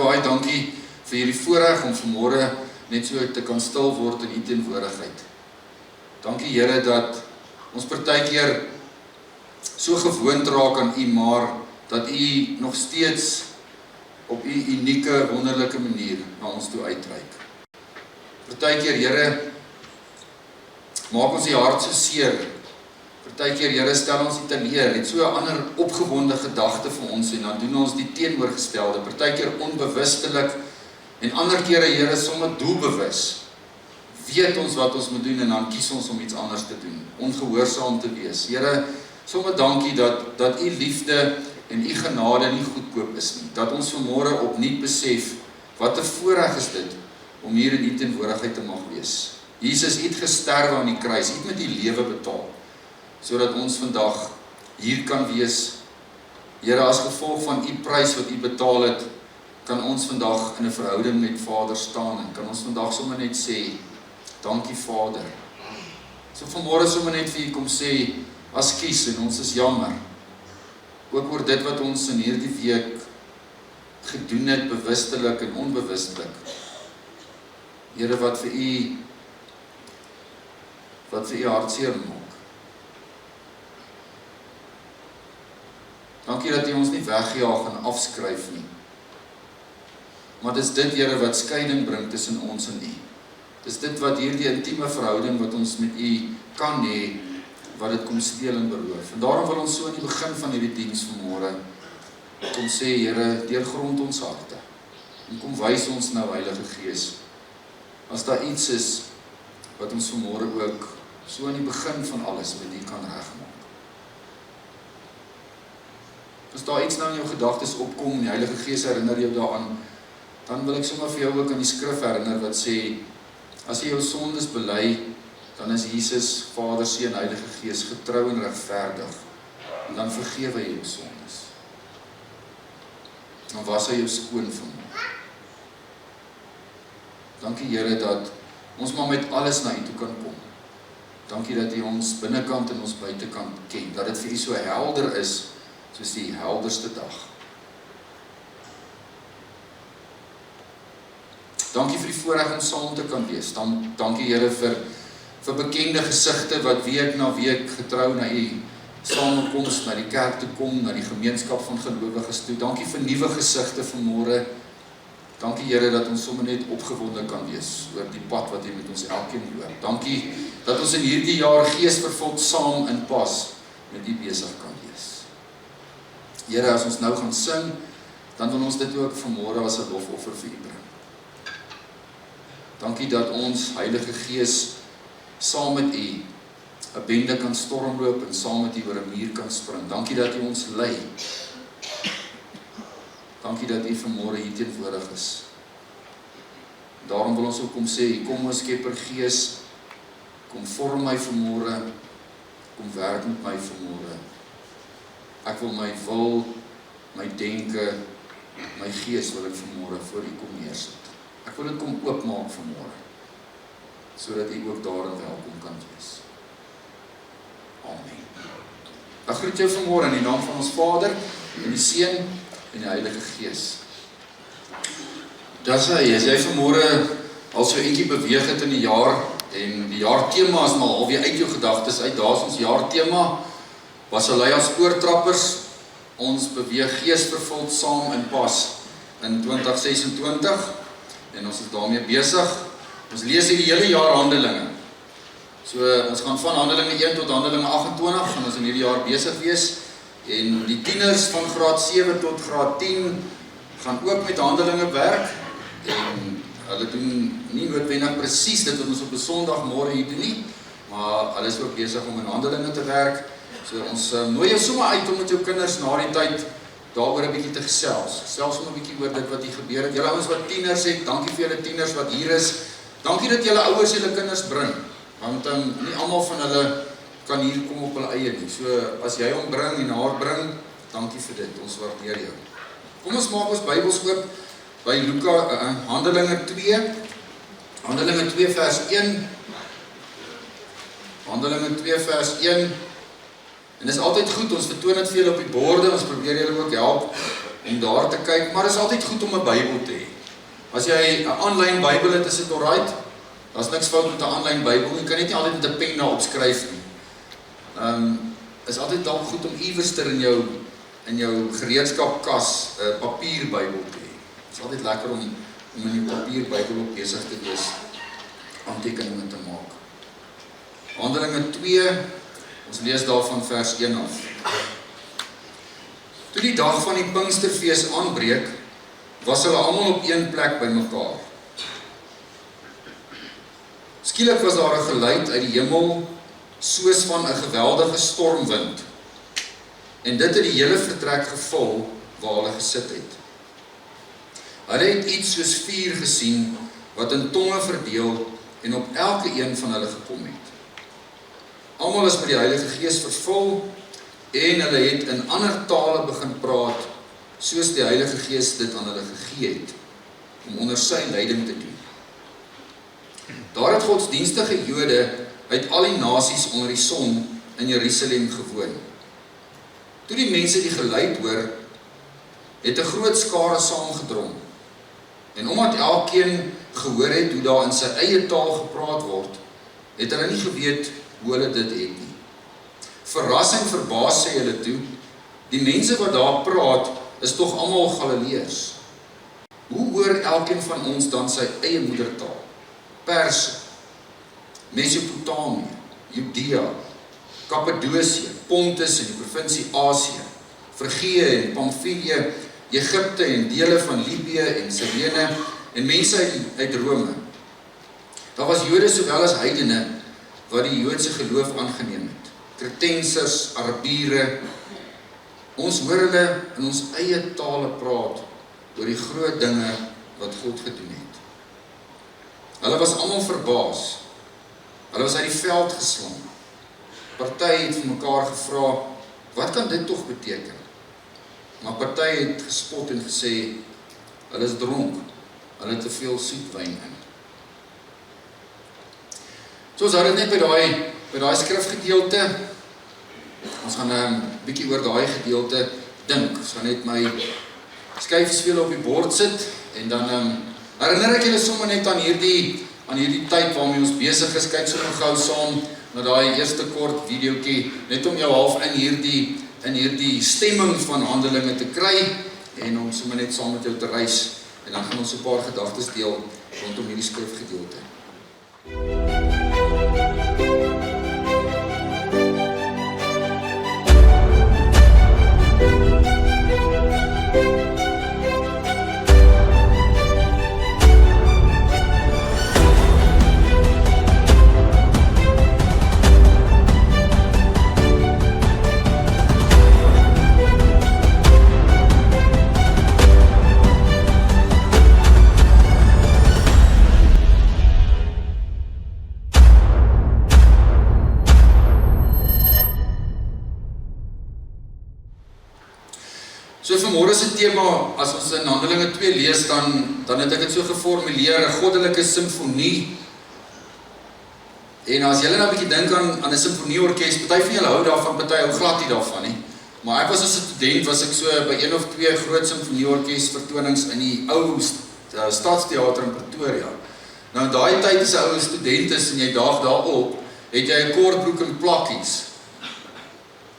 baie dankie vir hierdie voorreg om vanmôre net so te kan stil word in u teenwoordigheid. Dankie Here dat ons partykeer so gewoond raak aan u, maar dat u nog steeds op u unieke, wonderlike manier na ons toe uitreik. Partykeer Here, maak ons die hart so seer. Partykeer Here, stel ons nie teleur, het so 'n ander opgewonde gedagte vir ons en dan doen ons die teenoorgestelde, partykeer onbewustelik en ander kere Here sommer doelbewus. Weet ons wat ons moet doen en dan kies ons om iets anders te doen, ongehoorsaam te wees. Here, sommer dankie dat u liefde en u genade nie goedkoop is nie. Dat ons vanmôre opnuut besef wat 'n voorreg is dit om hier in u teenwoordigheid te mag wees. Jesus het gesterwe aan die kruis, het met die lewe betaal, sodat ons vandag hier kan wees. Here, as gevolg van u prys wat u betaal het, kan ons vandag in 'n verhouding met Vader staan en kan ons vandag sommer net sê, dankie Vader. So vanmôre sommer net vir u kom sê, askies en ons is jammer. Ook oor dit wat ons in hierdie week gedoen het, bewustelik en onbewustelik. Here, wat vir u hartseer maak. Dankie dat u ons nie weggejaag en afskryf nie. Maar dis dit, Here, wat skeiding bring tussen ons en u. Dis dit wat hierdie intieme verhouding wat ons met u kan hê, wat dit kom steel en beroof. En daarom wil ons so in die begin van hierdie diens vanmôre kom sê, Here, deurgrond ons harte. En kom wys ons nou, Heilige Gees, as daar iets is wat ons vanmôre ook so in die begin van alles met u kan regmaak. As daar iets nou in jou gedagtes opkom en die Heilige Gees herinner jou daaraan, dan wil ek sommer vir jou ook aan die skrif herinner wat sê, as jy jou sondes bely, dan is Jesus, Vader, Seun, Heilige Gees getrou en regverdig. En dan vergewe hy jou sondes. Dan was hy jou skoon van hom. Dankie Here dat ons maar met alles na u toe kan kom. Dankie dat u ons binnekant en ons buitekant ken. Dat dit vir u so helder is, soos die helderste dag. Dankie vir die voorreg om saam te kan wees. Dankie Here vir bekende gesigte wat week na week getrou na u samekoms, na die kerk toe kom, na die gemeenskap van gelowiges toe. Dankie vir nuwe gesigte vanmôre. Dankie Here dat ons sommer net opgewonde kan wees oor die pad wat u met ons elkeen loop. Dankie dat ons in hierdie jaar geesvervuld saam in pas met u besig kan wees. Here, as ons nou gaan sing, dan wil ons dit ook vanmôre as 'n lofoffer vir u bring. Dankie dat ons, Heilige Gees, saam met u 'n bende kan stormloop en saam met u oor 'n muur kan spring. Dankie dat u ons lei. Dankie dat u vanmôre hier teenwoordig is. Daarom wil ons ook kom sê, kom ons Skepper Gees, kom vorm my vanmôre, kom werk met my vanmôre. Ek wil my wil, my denke, my gees wil ek vanmôre voor u kom neersit. Ek wil dit kom oopmaak vanmôre, sodat u ook daarin welkom kan wees. Amen. Ek groet jou vanmôre in die naam van ons Vader, en die Seun, en die Heilige Gees. Dis hy, as jy vanmôre al so eentjie beweeg het in die jaar, en die jaartema is maar alweer uit jou gedagtes uit, daar is ons jaartema, Basilea Spoortrappers, ons beweeg geesvervuld saam in pas in 2026, en ons is daarmee besig. Ons lees hier die hele jaar Handelinge. So ons gaan van Handelinge 1 tot Handelinge 28, gaan ons in hierdie jaar besig wees, en die tieners van graad 7 tot graad 10 gaan ook met Handelinge werk, en hulle doen nie noodwendig presies dit wat ons op 'n Sondagmôre hier doen nie, maar hulle is ook besig om in Handelinge te werk. So ons nooi jou sommer uit om met jou kinders na die tyd daaroor 'n bietjie te gesels. Selfs sommer 'n bietjie oor dit wat hier gebeur het. Julle ouens wat tieners het, dankie vir julle tieners wat hier is. Dankie dat julle ouers julle kinders bring, want nie almal van hulle kan hier kom op hulle eie nie. So as jy hom bring en haar bring, dankie vir dit. Ons waardeer jou. Kom ons maak ons Bybels oop by Handelinge 2. Handelinge 2 vers 1. Handelinge 2 vers 1. En dis altyd goed, ons vertoon dit vir julle op die borde, ons probeer julle ook help om daar te kyk, maar is altyd goed om 'n Bybel te hê. As jy 'n aanlyn Bybel het, is dit alright. Daar's niks fout met 'n aanlyn Bybel, jy kan net nie altyd met 'n pen daarop skryf nie. Is altyd dalk goed om iewerster in jou gereedskapkas 'n papierbybel te hê. Dit is altyd lekker om in jou papierbybel op besig te wees, aantekeninge te maak. Handelinge 2, ons lees daarvan vers 1 af. Toe die dag van die Pinksterfees aanbreek, was hulle almal op een plek bymekaar. Skielik was daar 'n geluid uit die hemel, soos van 'n geweldige stormwind, en dit het die hele vertrek gevul waar hulle gesit het. Hulle het iets soos vuur gesien, wat in tonge verdeel en op elke een van hulle gekom het. Almal is met die Heilige Gees vervul, en hulle het in ander tale begin praat, soos die Heilige Gees dit aan hulle gegee het, om onder sy leiding te doen. Daar het godsdienstige Jode uit al die nasies onder die son in Jerusalem gewoon. Toe die mense die geluid hoor, het 'n groot skare saamgedrom. En omdat elkeen gehoor het hoe daar in sy eie taal gepraat word, het hulle nie geweet hoe hulle dit het nie. Verras en verbaas sê hulle toe, die mense wat daar praat, is tog almal Galileërs. Hoe hoor elkeen van ons dan sy eie moedertaal? Perse, Mesopotamië, Judea, Kappadosie, Pontus en die provinsie Asië, Frigië en Pamfilië, Egipte en dele van Libië en Cyrene en mense uit Rome. Daar was Jode sowel as heidene wat die Joodse geloof aangeneem het. Kretensers, Arabiere. Ons hoor hulle in ons eie tale praat oor die groot dinge wat God gedoen het. Hulle was almal verbaas. Hulle was uit die veld geslaan. Party het vir mekaar gevra, wat kan dit tog beteken? Maar party het gespot en gesê, hulle is dronk, hulle het te veel soetwyn in. So ons hou dit net by daai skrifgedeelte. Ons gaan 'n bietjie oor daai gedeelte dink. Ons gaan net my skyfspele op die bord sit en dan herinner ek julle sommer net aan hierdie tyd waarmee ons besig is. Kyk sommer gou saam na daai eerste kort videoetjie, net om jou half in hierdie stemming van Handelinge te kry en om sommer net saam met jou te reis. En dan gaan ons 'n paar gedagtes deel rondom hierdie skrifgedeelte. So vanmôre se tema, as ons in Handelinge 2 lees, dan het ek dit so geformuleer, 'n goddelike simfonie. En as julle nou 'n bietjie dink aan 'n simfonieorkes, party van julle hou daarvan, party hou glad nie daarvan nie. Maar ek was as 'n student, was ek so by 1 of 2 groot simfonieorkes vertonings in die ou Stadsteater in Pretoria. Nou in daai tyd as 'n ou student is en jy daag daarop, het jy 'n kortbroek en plakkies.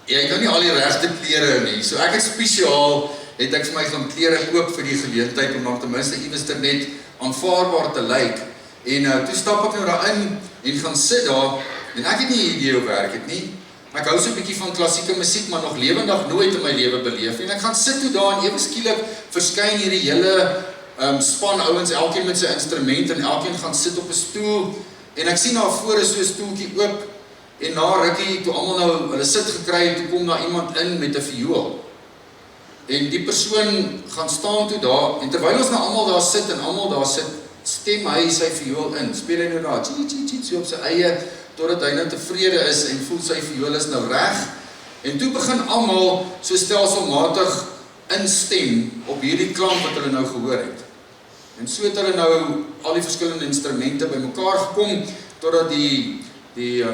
Jy kan nie al die regte klere nie. So ek het spesiaal, het ek vir my gaan klere koop vir die geleentheid, om dan ten minste iewers net aanvaarbaar te lyk. En toe stap ek nou daarin en gaan sit daar, en ek het nie idee hoe werk het nie. Ek hou so 'n bietjie van klassieke musiek, maar nog lewendig nooit in my lewe beleef. En ek gaan sit toe daar en ewe skielik verskyn hierdie hele span ouens, elkeen met sy instrument, en elkeen gaan sit op 'n stoel. En ek sien daar voor is so 'n stoeltjie oop. En na rukkie, toe almal nou hulle sit gekry het, toe kom daar iemand in met 'n viool. En die persoon gaan staan toe daar, en terwyl ons nou almal daar sit en almal daar sit, stem hy sy viool in. Speel hy nou daar, so op sy eie, totdat hy nou tevrede is en voel sy viool is nou reg. En toe begin almal so stelselmatig instem op hierdie klank wat hulle nou gehoor het. En so het hulle nou al die verskillende instrumente bymekaar gekom, totdat die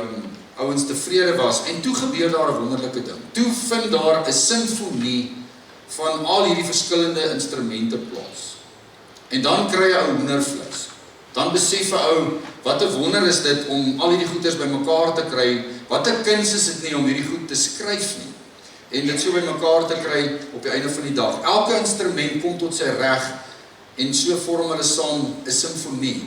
ouens tevrede was, en toe gebeur daar 'n wonderlike ding. Toe vind daar 'n simfonie van al hierdie verskillende instrumente plaas. En dan kry jy ou hoendervleis. Dan besef 'n ou, wat 'n wonder is dit om al hierdie goeders bymekaar te kry, wat 'n kuns is dit nie om hierdie goed te skryf nie, en dit so bymekaar te kry op die einde van die dag. Elke instrument kom tot sy reg, en so vorm hulle saam 'n simfonie,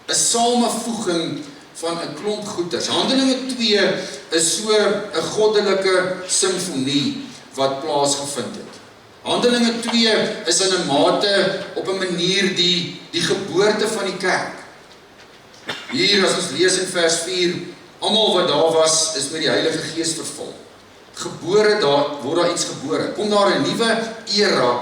'n samevoeging van 'n klomp goeders. Handelinge 2 is so 'n goddelike simfonie wat plaasgevind het. Handelinge 2 is in 'n mate, op 'n manier die geboorte van die kerk. Hier, as ons lees in vers 4, almal wat daar was, is met die Heilige Gees vervul. Gebore, word daar iets gebore. Kom daar 'n nuwe era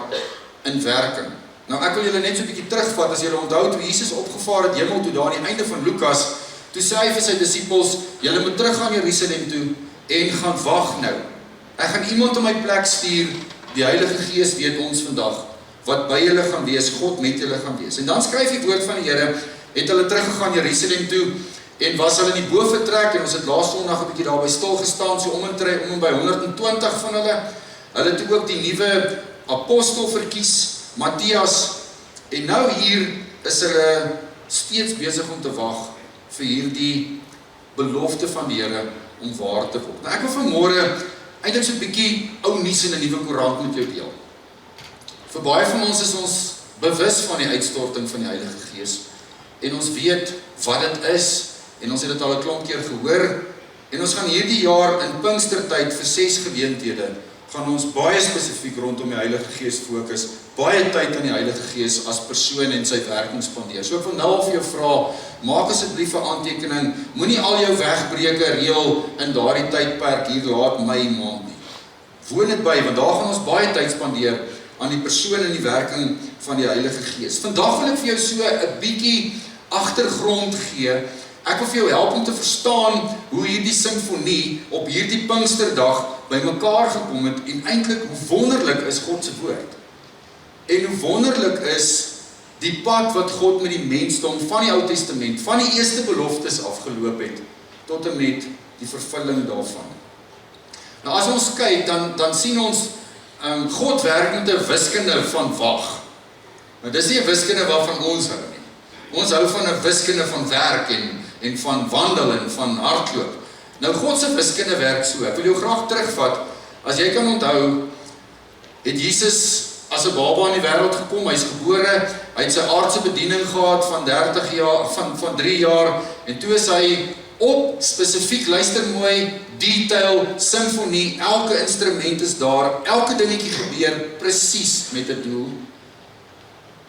in werking. Nou ek wil julle net so 'n bietjie terugvat, as julle onthou, toe Jesus opgevaar het hemel toe, daar aan die einde van Lukas, toe sê hy vir sy disippels, julle moet terug gaan Jerusalem toe, en gaan wag nou. Ek gaan iemand op my plek stuur, die Heilige Gees weet ons vandag, wat by julle gaan wees, God met julle gaan wees. En dan skryf die woord van die Here, het hulle teruggegaan Jerusalem toe, en was hulle in die boventrek, en ons het laas Sondag 'n bietjie daarby stil gestaan, so om en by 120 van hulle. Hulle het ook die nuwe apostel verkies, Matthias, en nou hier is hulle steeds besig om te wag vir hierdie belofte van die Here om waar te word. Nou ek wil vanmôre eintlik so 'n bietjie ou nuus in 'n nuwe koerant met jou deel. Vir baie van ons is ons bewus van die uitstorting van die Heilige Gees, en ons weet wat dit is, en ons het dit al 'n klomp keer gehoor, en ons gaan hierdie jaar in Pinkstertyd vir 6 geleenthede, gaan ons baie spesifiek rondom die Heilige Gees fokus, baie tyd aan die Heilige Gees as persoon en sy werking spandeer. So ek wil nou al vir jou vra, maak asseblief 'n aantekening, moenie al jou wegbreuke reël in daardie tydperk hier laat Mei maand nie. Woon dit by, want daar gaan ons baie tyd spandeer aan die persoon en die werking van die Heilige Gees. Vandag wil ek vir jou so 'n bietjie agtergrond gee. Ek wil vir jou help om te verstaan hoe hierdie simfonie op hierdie Pinksterdag bymekaar gekom het, en eintlik hoe wonderlik is God se woord. En hoe wonderlik is die pad wat God met die mensdom van die Ou Testament, van die eerste beloftes afgeloop het, tot en met die vervulling daarvan. Nou as ons kyk, dan sien ons, God werk met 'n wiskunde van wag. Maar dis nie 'n wiskunde waarvan ons hou nie. Ons hou van 'n wiskunde van werk en van wandel en van hardloop. Nou God se wiskunde werk so. Ek wil jou graag terugvat. As jy kan onthou, het Jesus as 'n baba in die wêreld gekom, hy's gebore, hy het sy aardse bediening gehad van 30 jaar, van 3 jaar, en toe is hy op spesifiek, luister mooi, detail, simfonie, elke instrument is daar, elke dingetjie gebeur presies met 'n doel.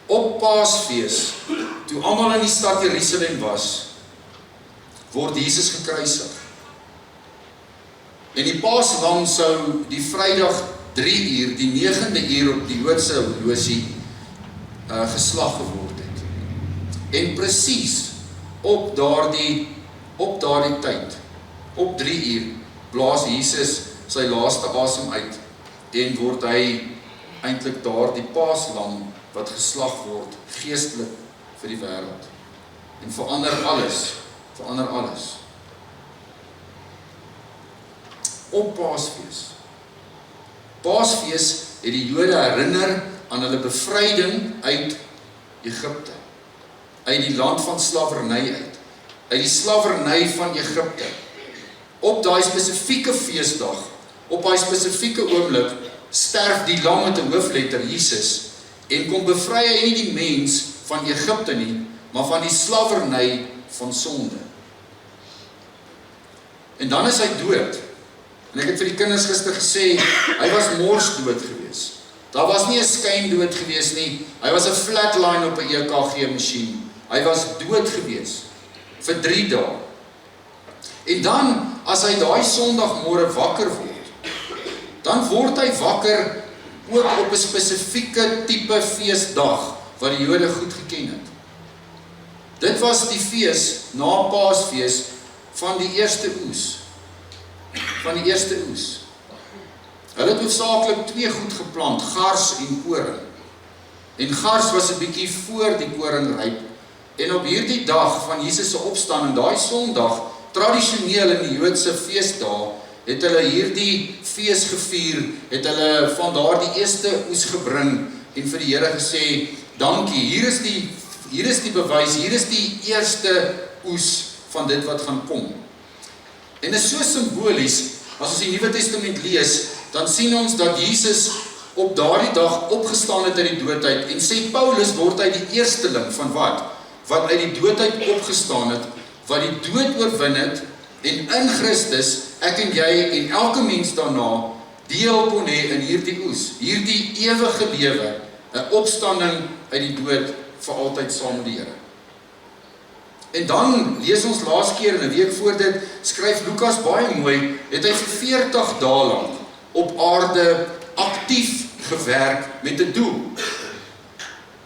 Op Paasfees, toe almal in die stad Jerusalem was, word Jesus gekruisig. En die Paaslam sou die Vrydag 3 uur, die 9de uur op die Joodse horlosie geslag geword het. En presies op daardie tyd, op 3 uur, blaas Jesus sy laaste asem uit, en word hy eintlik daardie Paaslam wat geslag word, geestelik vir die wêreld. En verander alles. Op Paasfees het die Jode herinner aan hulle bevryding uit Egipte, uit die land van slawerny uit die slawerny van Egipte. Op daai spesifieke feesdag, op daai spesifieke oomblik, sterf die lam met 'n hoofletter, Jesus, en kom bevry hy nie die mens van Egipte nie, maar van die slawerny van sonde. En dan is hy dood. En ek het vir die kinders gister gesê, hy was morsdood gewees. Daar was nie 'n skyndood gewees nie, hy was 'n flatline op 'n EKG masjien. Hy was dood gewees vir 3 dae. En dan, as hy daai Sondagmôre wakker word, dan word hy wakker ook op 'n spesifieke tipe feesdag wat die Jode goed geken het. Dit was die fees na Paasfees van die eerste oes. Hulle het hoofsaaklik 2 goed geplant, gars en koring. En gars was 'n bietjie voor die koring ryp. En op hierdie dag van Jesus se opstanding, daai Sondag, tradisioneel in die Joodse feesdae, het hulle hierdie fees gevier, het hulle van daar die eerste oes gebring en vir die Here gesê, dankie, hier is die bewys, hier is die eerste oes van dit wat gaan kom. En dit is so simbolies, as ons die Nuwe Testament lees, dan sien ons dat Jesus op daardie dag opgestaan het uit die dood uit, en sê Paulus word hy die eersteling van wat? Wat uit die dood uit opgestaan het, wat die dood oorwin het, en in Christus, ek en jy en elke mens daarna, deel kon hê in hierdie oes, hierdie ewige lewe, 'n opstanding uit die dood vir altyd saam met die Here. En dan lees ons laas keer in 'n week voor dit, skryf Lukas baie mooi, het hy vir 40 dae lank op aarde aktief gewerk met 'n doel.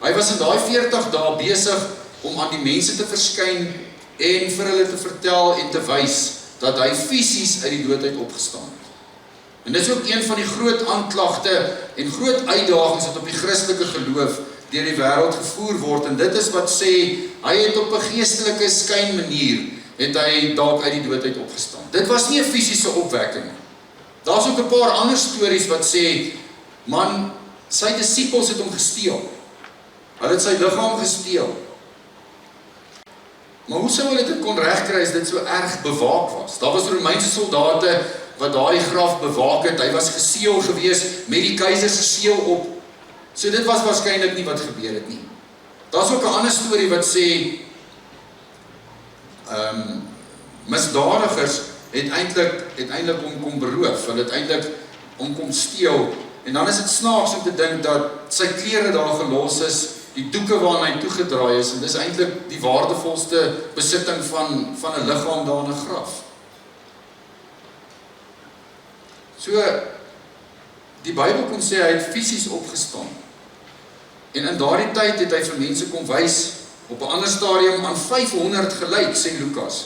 Hy was in daai 40 dae besig om aan die mense te verskyn en vir hulle te vertel en te wys dat hy fisies uit die dood uit opgestaan het. En dit is ook een van die groot aanklagte en groot uitdagings wat op die Christelike geloof deur die wêreld gevoer word, en dit is wat sê, hy het op 'n geestelike skynmanier, het hy dalk uit die dood uit opgestaan. Dit was nie 'n fisiese opwekking. Daar's ook 'n paar ander stories wat sê, man, sy disippels het hom gesteel. Hulle het sy liggaam gesteel. Maar hoe sou hulle dit kon regkry as dit so erg bewaak was? Daar was Romeinse soldate wat daai graf bewaak het. Hy was geseël gewees met die keiser se seël op. So dit was waarskynlik nie wat gebeur het nie. Daar's ook 'n ander storie wat sê misdadigers het eintlik hom kom beroof. Hulle het eintlik hom kom steel, en dan is dit snaaks om te dink dat sy klere daar gelos is, die doeke waarna hy toegedraai is, en dis eintlik die waardevolste besitting van 'n liggaam daar in 'n graf. So, die Bybel kom sê hy het fisies opgestaan. En in daardie tyd het hy vir mense kom wys, op 'n ander stadium aan 500 gelyk, sê Lukas,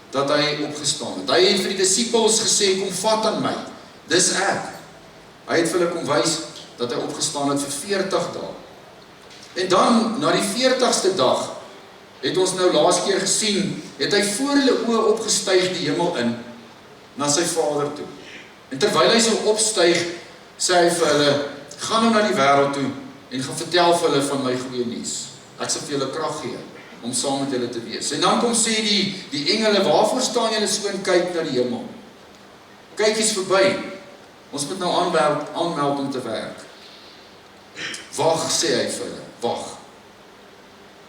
dat hy opgestaan het. Hy het vir die disippels gesê, kom vat aan my, dis ek. Hy het vir hulle kom wys dat hy opgestaan het vir 40 dae. En dan, na die 40ste dag, het ons nou laas keer gesien, het hy voor hulle oë opgestyg die hemel in, na sy Vader toe. En terwyl hy so opstyg, sê hy vir hulle, gaan nou na die wêreld toe, en gaan vertel vir hulle van my goeie nuus. Ek sal vir julle krag gee, om saam met julle te wees. En dan kom sê die engele, waarvoor staan julle so en kyk na die hemel? Kyk eens verby, ons moet nou aanmeld om te werk. Wag, sê hy vir hulle, wag.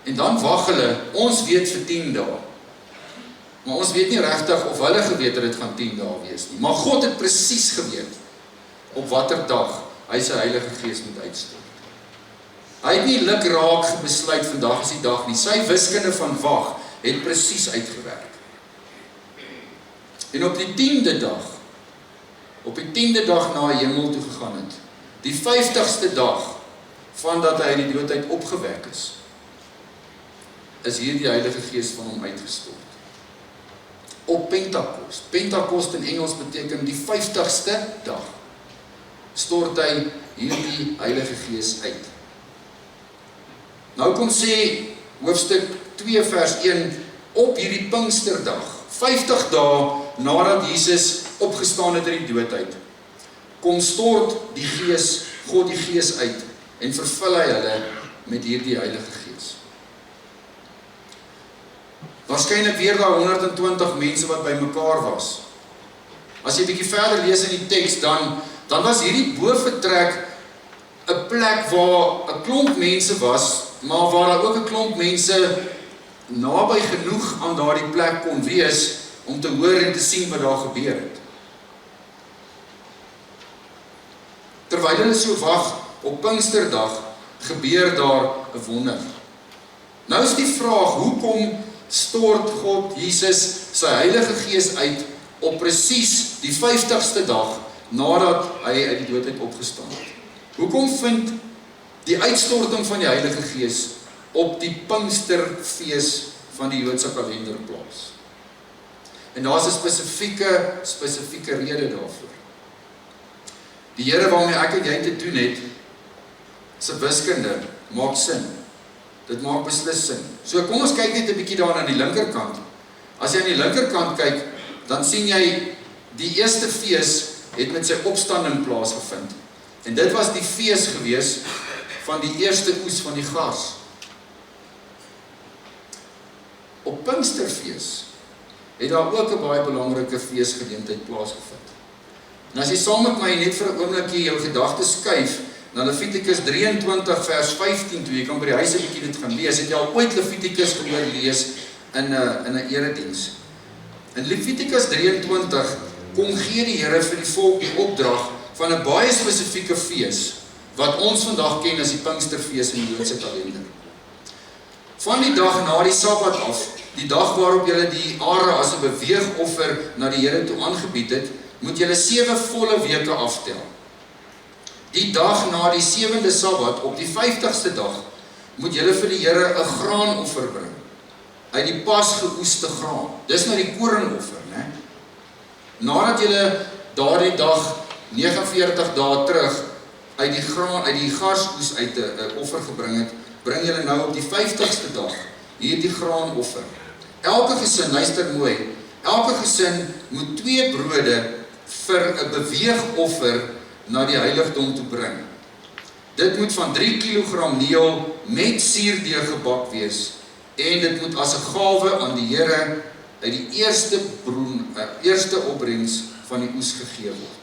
En dan wag hulle, ons weet vir 10 dae. Maar ons weet nie regtig of hulle geweet het dit gaan 10 dae wees nie. Maar God het presies geweet, op watter dag hy sy Heilige Gees moet uitstort. Hy het nie lukraak besluit, vandag is die dag nie. Sy wiskunde van wag het presies uitgewerk. En op die 10de dag na hy hemel toe gegaan het, die 50ste dag, van dat hy uit die dood uit opgewek is hier die Heilige Gees van hom uitgestort. Op Pentekost. Pentekost in Engels beteken die 50ste dag, stort hy hierdie Heilige Gees uit. Nou kom sê hoofstuk 2 vers 1, op hierdie Pinksterdag, 50 dae nadat Jesus opgestaan het uit die dood uit, kom stort die Gees, God die Gees uit, en vervul hy hulle met hierdie Heilige Gees. Waarskynlik weer daar 120 mense wat by mekaar was. As jy bietjie verder lees in die teks, dan was hierdie boorvertrek 'n plek waar 'n klomp mense was, maar waar daar ook 'n klomp mense naby genoeg aan daardie plek kon wees om te hoor en te sien wat daar gebeur het. Terwyl hulle so wag op Pinksterdag, gebeur daar 'n wonder. Nou is die vraag, hoekom stort God Jesus sy Heilige Gees uit op presies die 50ste dag nadat hy uit die dood uit opgestaan het? Hoekom vind die uitstorting van die Heilige Gees op die Pinksterfees van die Joodse kalender plaas? En daar is 'n spesifieke rede daarvoor. Die Here waarmee ek en jy te doen het, se wiskunde maak sin. Dit maak beslis sin. So kom ons kyk net 'n bietjie daar aan die linkerkant. As jy aan die linkerkant kyk, dan sien jy Die eerste fees het met sy opstanding plaasgevind. En dit was die fees gewees van die eerste oes van die gars. Op Pinksterfees het daar ook 'n baie belangrike feesgeleentheid plaasgevind. En as jy saam met my net vir 'n oombliekie jou gedagtes skuif na Levitikus 23 vers 15, toe jy kan by die huis 'n bietjie dit gaan lees, het jy al ooit Levitikus gehoor lees in 'n erediens. In Levitikus 23 kom gee die Here vir die volk die opdrag van 'n baie spesifieke fees wat ons vandag ken as die Pinksterfees in die Joodse kalender. Van die dag na die Sabbat af, die dag waarop julle die are as 'n beweegoffer na die Here toe aangebied het, moet julle 7 volle weke aftel. Die dag na die 7de Sabbat, op die 50ste dag, moet julle vir die Here 'n graanoffer bring, uit die pas geoeste graan. Dis nou die koringoffer, né? Nadat julle daardie dag 49 dae terug uit die graan, uit die garsoes uit 'n offer gebring het, bring julle nou op die 50ste dag hierdie graanoffer. Elke gesin, luister mooi, elke gesin moet 2 brode vir 'n beweegoffer na die heiligdom toe bring. Dit moet van 3 kg meel met suurdeeg gebak wees en dit moet as 'n gawe aan die Here uit die eerste opbrengs van die oes gegee word.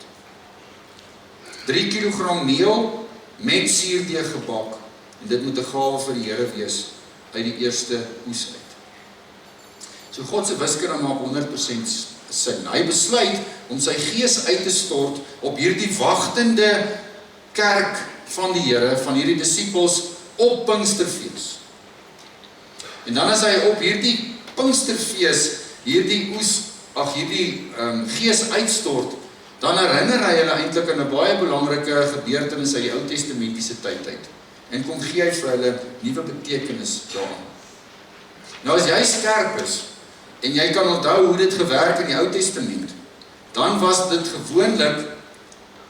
3 kg meel met suurdeeg gebak en dit moet 'n gawe vir die Here wees uit die eerste oes uit. So God se wiskunde maak 100% sin. Hy besluit om sy gees uit te stort op hierdie wagtende kerk van die Here, van hierdie disippels op Pinksterfees. En dan as hy op hierdie Pinksterfees hierdie gees uitstort, dan herinner hy hulle eintlik aan 'n baie belangrike gebeurtenis uit die Ou Testamentiese tyd uit. En kom gee hy vir hulle nuwe betekenis daaraan. Nou as jy skerp is en jy kan onthou hoe dit gewerk in die Ou Testament, dan was dit gewoonlik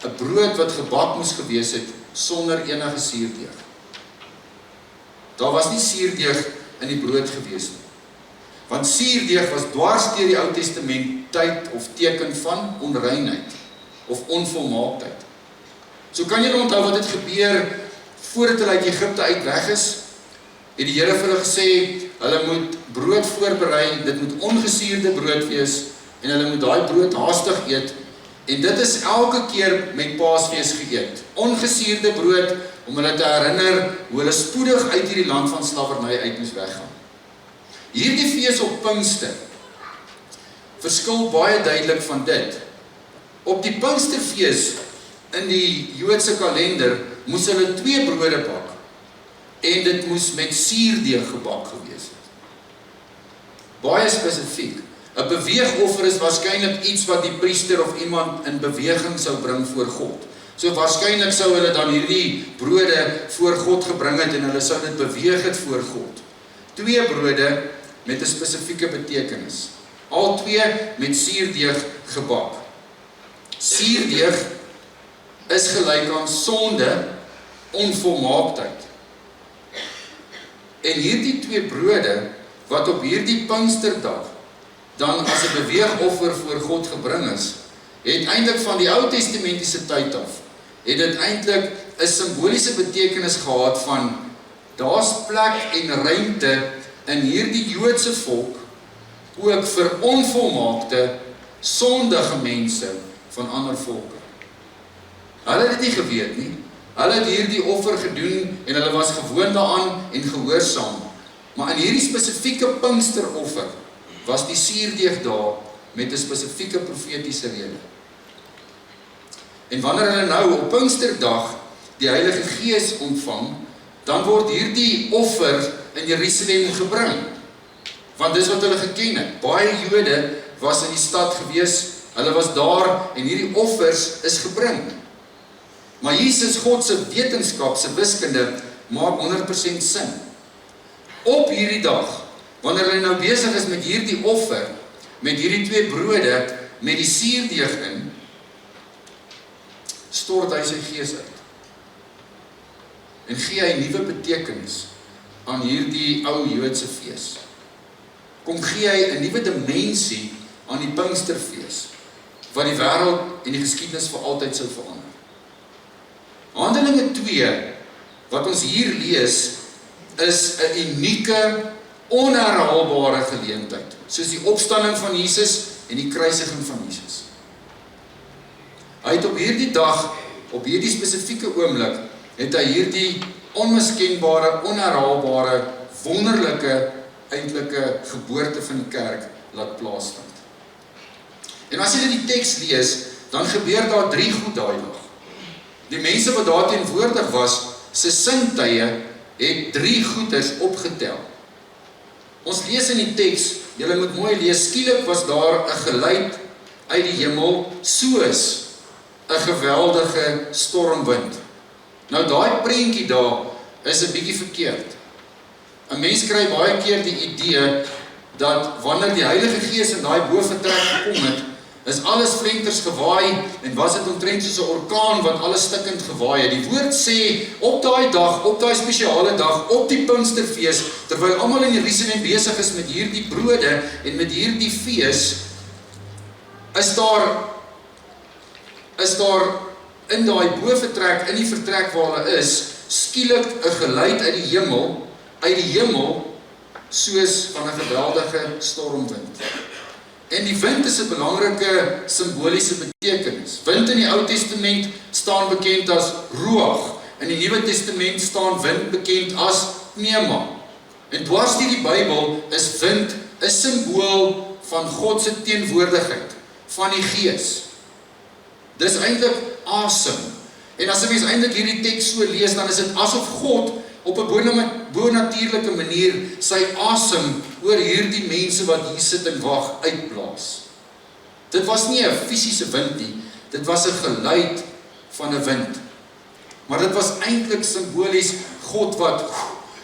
'n brood wat gebak moes gewees het sonder enige suurdeeg. Daar was nie suurdeeg in die brood gewees nie. Want suurdeeg was dwars deur die Ou Testament tyd of teken van onreinheid of onvolmaaktheid. So kan jy onthou wat het gebeur voordat hulle uit Egipte uit weg is? Het die Here vir hulle gesê, hulle moet brood voorberei, dit moet ongesuurde brood wees en hulle moet daai brood haastig eet. En dit is elke keer met Paasfees geëet. Ongesuurde brood om hulle te herinner hoe hulle spoedig uit hierdie land van slawerny uit moes weggaan. Hierdie fees op Pinkster verskil baie duidelik van dit. Op die Pinksterfees in die Joodse kalender moes hulle 2 brode bak en dit moes met suurdeeg gebak gewees het. Baie spesifiek. 'n Beweegoffer is waarskynlik iets wat die priester of iemand in beweging sou bring voor God. So waarskynlik sou hulle dan hierdie brode voor God gebring het en hulle sou dit beweeg het voor God. 2 brode met 'n spesifieke betekenis. Al 2 met suurdeeg gebak. Suurdeeg is gelyk aan sonde, onvolmaaktheid. En hierdie 2 brode wat op hierdie Pinksterdag dan as 'n beweegoffer voor God gebring is, het eintlik van die Ou Testamentiese tyd af, het dit eintlik 'n simboliese betekenis gehad van daar's plek en ruimte in hierdie Joodse volk ook vir onvolmaakte, sondige mense van ander volke. Hulle het dit nie geweet nie. Hulle het hierdie offer gedoen en hulle was gewoond daaraan en gehoorsaam. Maar in hierdie spesifieke Pinksteroffer was die suurdeeg daar met 'n spesifieke profetiese rede. En wanneer hulle nou op Pinksterdag die Heilige Gees ontvang, dan word hierdie offer in Jerusalem gebring. Want dis wat hulle geken het. Baie Jode was in die stad gewees, hulle was daar en hierdie offers is gebring. Maar Jesus, God se wetenskap, se wiskunde, maak 100% sin. Op hierdie dag, wanneer hulle nou besig is met hierdie offer, met hierdie 2 brode, met die suurdeeg in, stort hy sy gees uit. En gee hy nuwe betekenis aan hierdie ou Joodse fees. Kom gee hy 'n nuwe dimensie aan die Pinksterfees. wat die wêreld en die geskiedenis vir altyd sou verander. Handelinge 2, wat ons hier lees, is 'n unieke, onherhaalbare geleentheid, soos die opstanding van Jesus en die kruisiging van Jesus. Hy het op hierdie dag, op hierdie spesifieke oomblik, het hy hierdie onmiskenbare, onherhaalbare, wonderlike, eintlike geboorte van die kerk laat plaasvind. En as jy die teks lees, dan gebeur daar 3 goed daai dag. Die mense wat daar teenwoordig was, se sintuie het 3 goeders opgetel. Ons lees in die teks, julle moet mooi lees, skielik was daar 'n geluid uit die hemel, soos 'n geweldige stormwind. Nou daai prentjie daar is 'n bietjie verkeerd. 'n Mens kry baie keer die idee dat wanneer die Heilige Gees in daai bovertrek gekom het, is alles flenters gewaai en was dit omtrent soos 'n orkaan wat alles stikkend gewaai het. Die woord sê op daai dag, op daai spesiale dag, op die Pinksterfees, terwyl almal in Jerusalem besig is met hierdie brode en met hierdie fees, is daar in daai bovertrek, in die vertrek waar hulle is, skielik 'n geluid uit die hemel, soos van 'n geweldige stormwind. En die wind is 'n belangrike simboliese betekenis. Wind in die Ou Testament staan bekend as ruach. In die Nuwe Testament staan wind bekend as pneuma. En dwars deur die Bybel is wind 'n simbool van God se teenwoordigheid, van die Gees. Dis eintlik asem. En as 'n mens eintlik hierdie teks so lees, dan is dit asof God op 'n bonatuurlike manier sy asem oor hierdie mense wat hier sit en wag uitblaas. Dit was nie 'n fisiese wind nie, dit was 'n geluid van 'n wind. Maar dit was eintlik simbolies God wat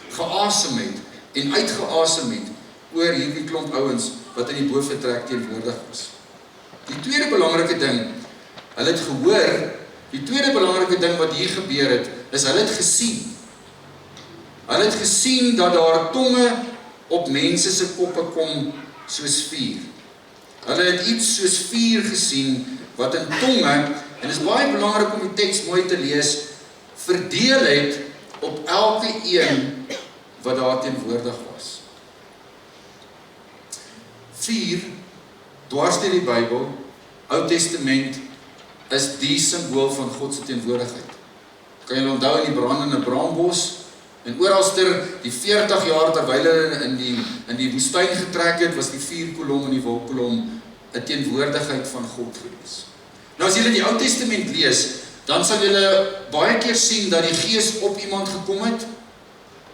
geasem het en uitgeasem het oor hierdie klomp ouens wat in die bovertrek teenwoordig was. Die tweede belangrike ding, hulle het gehoor, die tweede belangrike ding wat hier gebeur het, is hulle het gesien. Hulle het gesien dat daar tonge op mense se koppe kom soos vuur. Hulle het iets soos vuur gesien wat in tonge, en is baie belangrik om die teks mooi te lees, verdeel het op elke een wat daar teenwoordig was. Vuur, dwars deur die Bybel, Ou Testament, is die simbool van God se teenwoordigheid. Kan jy onthou in die brandende braambos? En oralster die 40 jaar terwyl hulle in die woestyn getrek het, was die vuurkolom en die wolkkolom 'n teenwoordigheid van God gewees. Nou as julle die Ou Testament lees, dan sal julle baie keer sien dat die Gees op iemand gekom het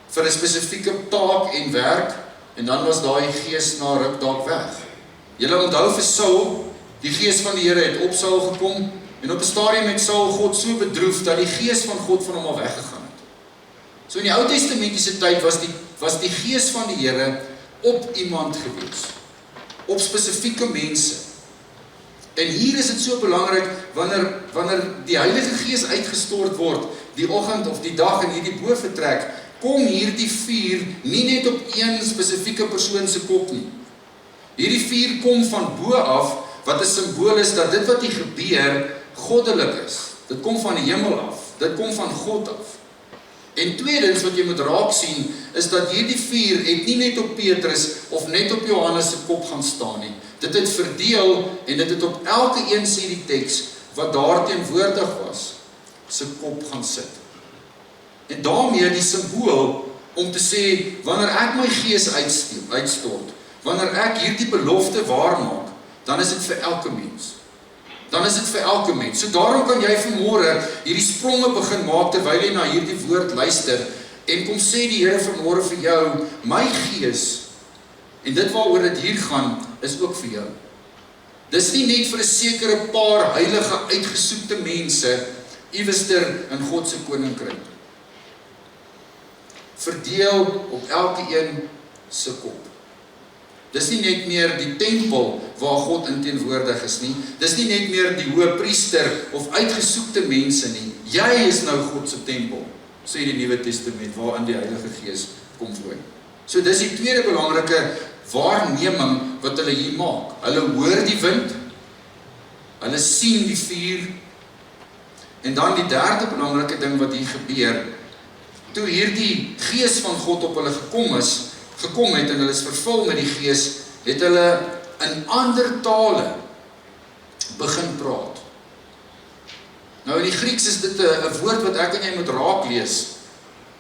vir 'n spesifieke taak en werk, en dan was daai Gees na ruk dalk weg. Julle onthou vir Saul, die Gees van die Here het op Saul gekom, en op 'n stadium het Saul God so bedroef dat die Gees van God van hom al weggegaan. So in die Ou Testamentiese tyd was die Gees van die Here op iemand gewees, op spesifieke mense. En hier is dit so belangrik, wanneer die Heilige Gees uitgestort word, die oggend of die dag in hierdie bovertrek, kom hierdie vuur nie net op een spesifieke persoon se kop nie. Hierdie vuur kom van bo af, wat 'n simbool is dat dit wat hier gebeur, goddelik is. Dit kom van die hemel af, dit kom van God af. En tweedens wat jy moet raak sien, is dat hierdie vuur het nie net op Petrus of net op Johannes se kop gaan staan nie. Dit het verdeel en dit het op elke een, sê die teks, wat daar teenwoordig was, se kop gaan sit. En daarmee die simbool om te sê, wanneer ek my Gees uitstort, wanneer ek hierdie belofte waarmaak, dan is dit vir elke mens. Dan is dit vir elke mens. So daarom kan jy vanmôre hierdie spronge begin maak terwyl jy na hierdie woord luister en kom sê die Here vanmôre vir jou, my Gees, en dit waaroor dit hier gaan, is ook vir jou. Dis nie net vir 'n sekere paar heilige uitgesoekte mense iewester in God se koninkryk. Verdeel op elke een se kop. Dis nie net meer die tempel waar God in teenwoordig is nie. Dis nie net meer die hoëpriester of uitgesoekte mense nie. Jy is nou God se tempel, sê die Nuwe Testament, waarin die Heilige Gees kom woon. So dis die tweede belangrike waarneming wat hulle hier maak. Hulle hoor die wind, Hulle sien die vuur. En dan die derde belangrike ding wat hier gebeur, toe hierdie gees van God op hulle gekom het en hulle is vervul met die gees, het hulle in ander tale begin praat. Nou in die Grieks is dit 'n woord wat ek en jy moet raak lees.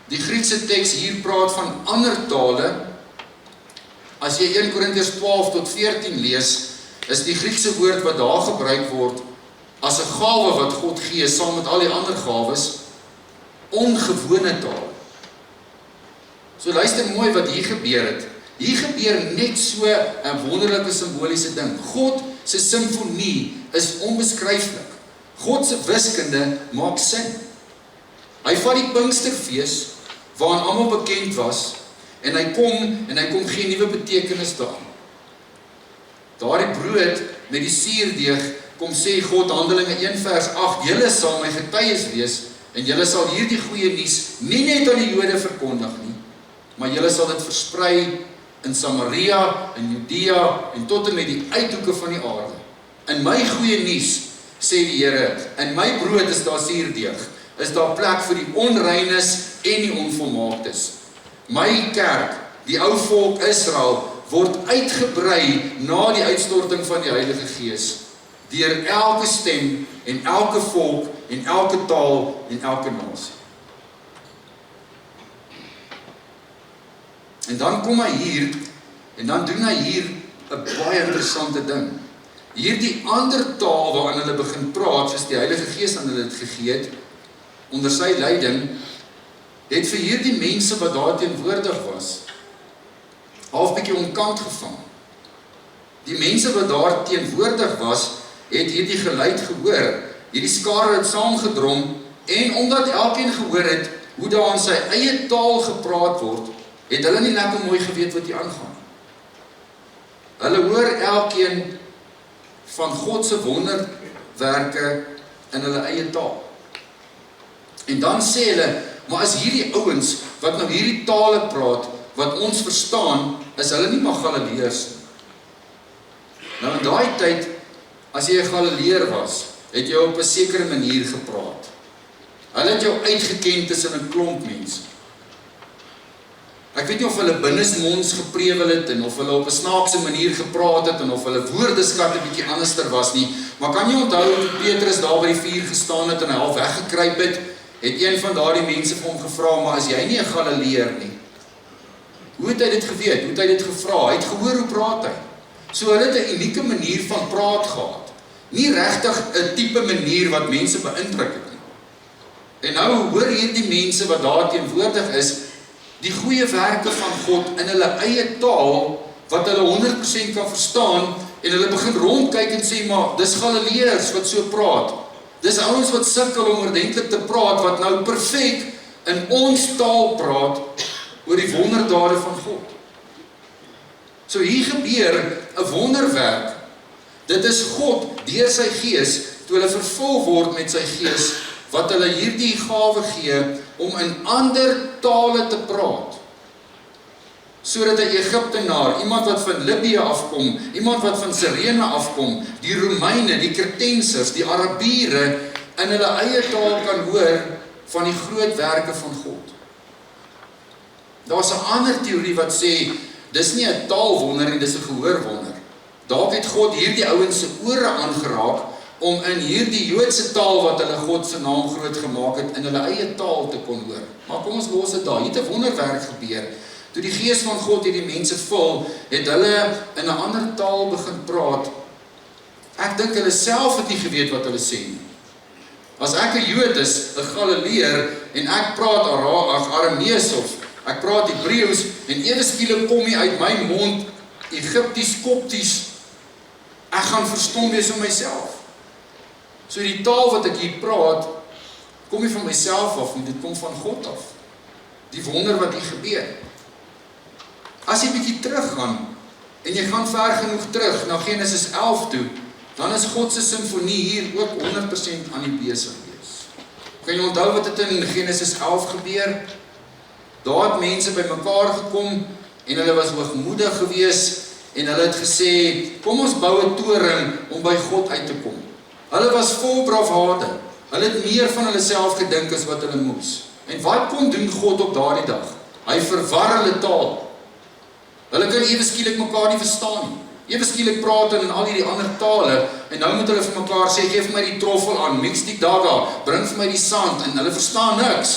Die Griekse teks hier praat van ander tale. As jy 1 Korintiërs 12 tot 14 lees, is die Griekse woord wat daar gebruik word as 'n gawe wat God gee, saam met al die ander gawes, ongewone taal. So luister mooi wat hier gebeur het. Hier gebeur net so 'n wonderlike simboliese ding. God se simfonie is onbeskryflik. God se wiskunde maak sin. Hy vat die Pinksterfees, waaraan almal bekend was, en hy kom gee nuwe betekenis daaraan. Daardie brood met die suurdeeg, kom sê God, Handelinge 1 vers 8, julle sal my getuies wees, en julle sal hierdie goeie nuus nie net aan die Jode verkondig nie, maar julle sal dit versprei in Samaria, in Judea, en tot en met die uithoeke van die aarde. In my goeie nuus, sê die Here, in my brood is daar suurdeeg, is daar plek vir die onreines en die onvolmaaktes. My kerk, die ou volk Israel, word uitgebrei na die uitstorting van die Heilige Gees, deur elke stem en elke volk en elke taal en elke nasie. En dan kom hy hier, en dan doen hy hier 'n baie interessante ding. Hierdie ander taal waarin hulle begin praat, soos die Heilige Gees aan hulle dit gegee het, onder sy leiding, het vir hierdie mense wat daar teenwoordig was, half bietjie onkant gevang. Die mense wat daar teenwoordig was, het hierdie geluid gehoor, hierdie skare het saamgedrom, en omdat elkeen gehoor het, hoe daar in sy eie taal gepraat word, het hulle nie lekker mooi geweet wat hier aangaan. Hulle hoor elkeen van God se wonderwerke in hulle eie taal. En dan sê hulle, maar as hierdie ouens wat nou hierdie tale praat, wat ons verstaan, is hulle nie maar Galileërs nie. Nou in daai tyd, as jy 'n Galileër was, het jy op 'n sekere manier gepraat. Hulle het jou uitgeken tussen 'n klomp mense. Ek weet nie of hulle binnensmonds geprewel het, en of hulle op 'n snaakse manier gepraat het, en of hulle woordeskat 'n bietjie anderster was nie, maar kan jy onthou, toe Petrus daar by die vuur gestaan het, en hy half weggekruip het een van daardie mense vir hom gevra, maar is jy nie 'n Galileër nie? Hoe het hy dit geweet? Hoe het hy dit gevra? Hy het gehoor hoe praat hy. So hulle het 'n unieke manier van praat gehad. Nie regtig 'n tipe manier wat mense beïndruk het nie. En nou hoor hierdie mense wat daar teenwoordig is, die goeie werke van God in hulle eie taal, wat hulle 100% kan verstaan, en hulle begin rondkyk en sê, maar dis Galileërs wat so praat. Dis ouens wat sukkel om ordentlik te praat, wat nou perfek in ons taal praat, oor die wonderdade van God. So hier gebeur 'n wonderwerk. Dit is God deur sy Gees, toe hulle vervul word met sy Gees, wat hulle hierdie gawe gee om in ander tale te praat. Sodat 'n Egiptenaar, iemand wat van Libië afkom, iemand wat van Sirene afkom, die Romeine, die Kretensers, die Arabiere, in hulle eie taal kan hoor van die groot werke van God. Daar's 'n ander teorie wat sê, dis nie 'n taalwonder nie, dis 'n gehoorwonder. Dalk het God hierdie ouens se ore aangeraak, om in hierdie Joodse taal wat hulle God se naam groot gemaak het, in hulle eie taal te kon hoor. Maar kom ons los dit daar, hier het 'n wonderwerk gebeur. Toe die Gees van God hierdie mense vul, het hulle in 'n ander taal begin praat. Ek dink hulle self het nie geweet wat hulle sê nie. As ek 'n Jood is, 'n Galileër, en ek praat Aramees of ek praat Hebreëus, en ewe skielik kom nie uit my mond Egipties, Kopties, ek gaan verstom wees om myself. So die taal wat ek hier praat, kom nie van myself af nie, dit kom van God af. Die wonder wat hier gebeur. As jy bietjie teruggaan, en jy gaan ver genoeg terug, na Genesis 11 toe, dan is God se simfonie hier ook 100% aan die besig wees. Kan jy onthou wat het in Genesis 11 gebeur? Daar het mense by mekaar gekom, en hulle was hoogmoedig gewees, en hulle het gesê, kom ons bou 'n toring om by God uit te kom. Hulle was vol bravade. Hulle het meer van hulle self gedink as wat hulle moes. En wat kon doen God op daardie dag? Hy verwar hulle taal. Hulle kan ewe skielik mekaar nie verstaan nie. Ewe skielik praat in al hierdie ander tale, en nou moet hulle vir mekaar sê, gee vir my die troffel aan, mix die daga, bring vir my die sand, en hulle verstaan niks.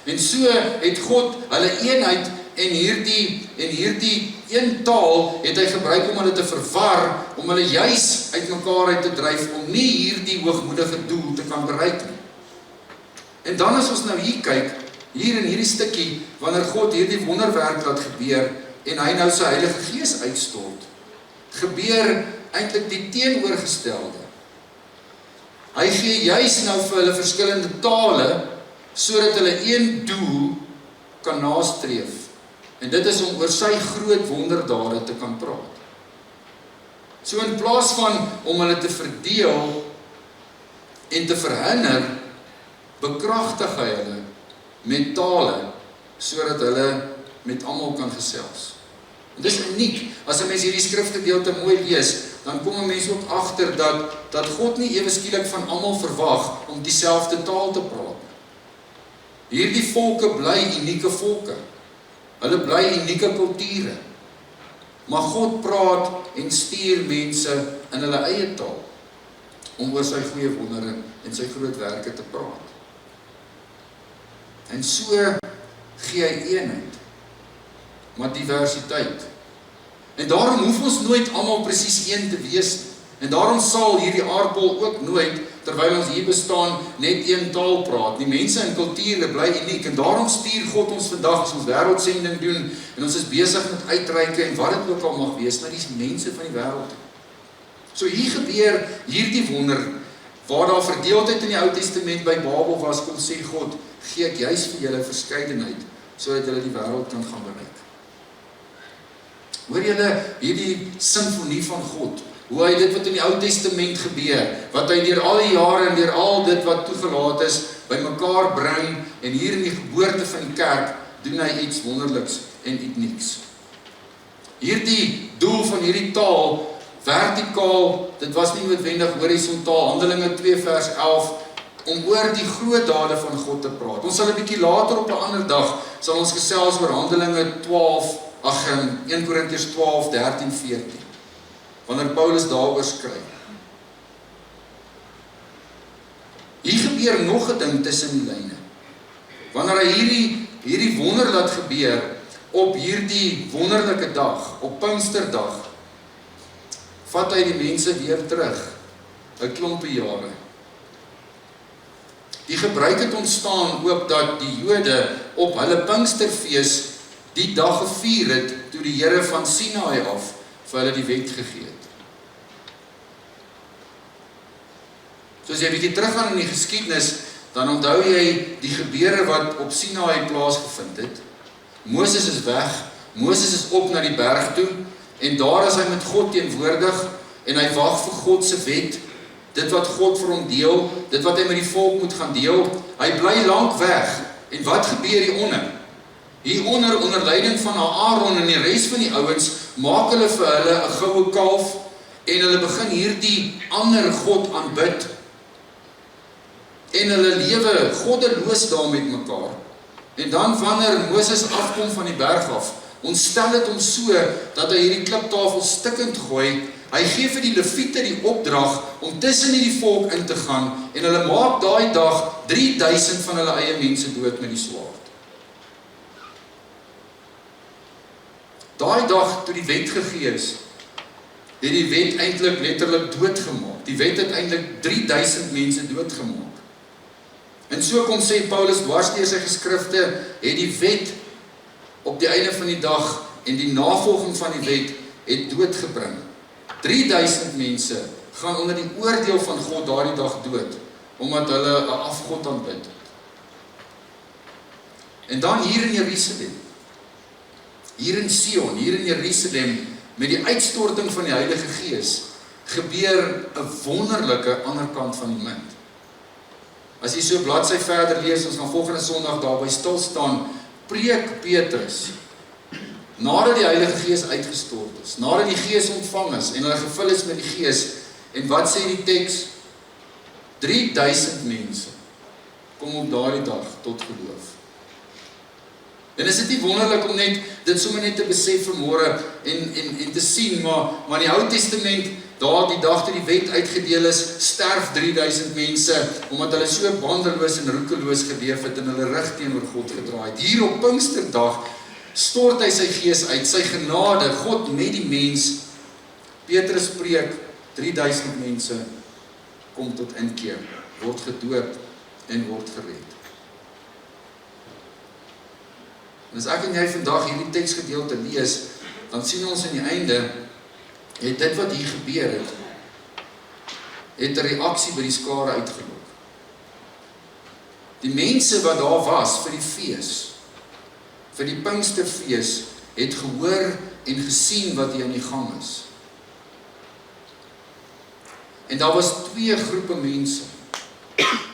En so het God hulle eenheid en hierdie een taal het hy gebruik om hulle te verwar, om hulle juis uit mekaar uit te dryf, om nie hierdie hoogmoedige doel te kan bereik nie. En dan as ons nou hier kyk, hier in hierdie stukkie, wanneer God hierdie wonderwerk laat gebeur, en hy nou sy Heilige Gees uitstort, gebeur eintlik die teenoorgestelde. Hy gee juis nou vir hulle verskillende tale, sodat hulle een doel kan nastreef. En dit is om oor sy groot wonderdade te kan praat. So in plaas van om hulle te verdeel en te verhinder, bekragtig hy hulle met tale, sodat hulle met almal kan gesels. En dis uniek, as 'n mens hierdie skrifgedeelte mooi lees, dan kom 'n mens ook agter dat God nie ewe skielik van almal verwag om dieselfde taal te praat. Hierdie volke bly unieke volke. Hulle bly unieke kulture. Maar God praat en stuur mense in hulle eie taal om oor sy goeie wondere en sy groot werke te praat. En so gee hy eenheid, maar diversiteit. En daarom hoef ons nooit almal presies een te wees nie. En daarom sal hierdie aardbol ook nooit, terwyl ons hier bestaan, net een taal praat. Die mense en kulture bly uniek, en daarom stuur God ons vandag as ons wêreldsending doen, en ons is besig met uitreike, en wat dit ook al mag wees, na die mense van die wêreld. So hier gebeur hierdie wonder, waar daar verdeeldheid in die Ou Testament by Babel was, kom sê God, gee ek juis vir julle verskeidenheid, sodat julle die wêreld kan gaan bereik. Hoor julle hierdie simfonie van God, hoe hy dit wat in die Ou Testament gebeur, wat hy deur al die jare en deur al dit wat toegelaat is, by mekaar bring, en hier in die geboorte van die kerk, doen hy iets wonderliks en unieks. Hierdie doel van hierdie taal, vertikaal, dit was nie noodwendig horisontaal, Handelinge 2 vers 11, om oor die groot dade van God te praat. Ons sal 'n bietjie later op 'n ander dag, sal ons gesels oor Handelinge 1 Korintiërs 12, 13, 14. Wanneer Paulus daaroor skryf. Hier gebeur nog 'n ding tussen die lyne. Wanneer hy hierdie wonder laat gebeur op hierdie wonderlike dag, op Pinksterdag, vat hy die mense weer terug, 'n klompie jare. Die gebruik het ontstaan ook dat die Jode op hulle Pinksterfees die dag gevier het, toe die Here van Sinaï af vir hulle die wet gegee het. So as jy 'n bietjie teruggaan in die geskiedenis, dan onthou jy die gebeure wat op Sinaï plaasgevind het. Moses is weg, Moses is op na die berg toe, en daar is hy met God teenwoordig, en hy wag vir God se wet, dit wat God vir hom deel, dit wat hy met die volk moet gaan deel. Hy bly lank weg, en wat gebeur hieronder? Hieronder, onder leiding van Aaron en die res van die ouens, maak hulle vir hulle 'n goue kalf, en hulle begin hierdie ander God aanbid, en hulle lewe goddeloos daar met mekaar. En dan wanneer Moses afkom van die berg af, ontstel het hom so, dat hy hierdie kliptafel stikkend gooi. Hy gee vir die Lewiete die opdrag, om tussen die volk in te gaan, en hulle maak daai dag 3000 van hulle eie mense dood met die swaard. Daai dag, toe die wet gegee is, het die wet eintlik letterlik doodgemaak. Die wet het eintlik 3000 mense doodgemaak. En so kom sê Paulus dwars deur sy geskrifte, het die wet op die einde van die dag en die navolging van die wet het doodgebring. 3000 mense gaan onder die oordeel van God daardie dag dood, omdat hulle 'n afgod aanbid het. En dan hier in Jerusalem, hier in Sion, hier in Jerusalem, met die uitstorting van die Heilige Gees, gebeur 'n wonderlike ander kant van die munt. As jy so bladsy verder lees, ons gaan volgende Sondag daarby stil staan, preek Petrus, nadat die Heilige Gees uitgestort is, nadat die Gees ontvang is, en hulle gevul is met die Gees, en wat sê die teks? 3000 mense kom op daardie dag tot geloof. En is dit nie wonderlik om dit sommer net te besef vanmôre en te sien, maar in die Ou Testament, daar die dag toe die wet uitgedeel is, sterf 3000 mense, omdat hulle so bandeloos en roekeloos geleef het en hulle rug teenoor God gedraai het. Hier op Pinksterdag stort hy sy gees uit, sy genade, God met die mens. Petrus preek, 3000 mense kom tot inkeer, word gedoop en word gered. En as ek en jy vandag hierdie teksgedeelte lees, dan sien ons aan die einde, het dit wat hier gebeur het 'n reaksie by die skare uitgelok. Die mense wat daar was vir die fees, vir die Pinksterfees, het gehoor en gesien wat hier aan die gang is. En daar was 2 groepe mense.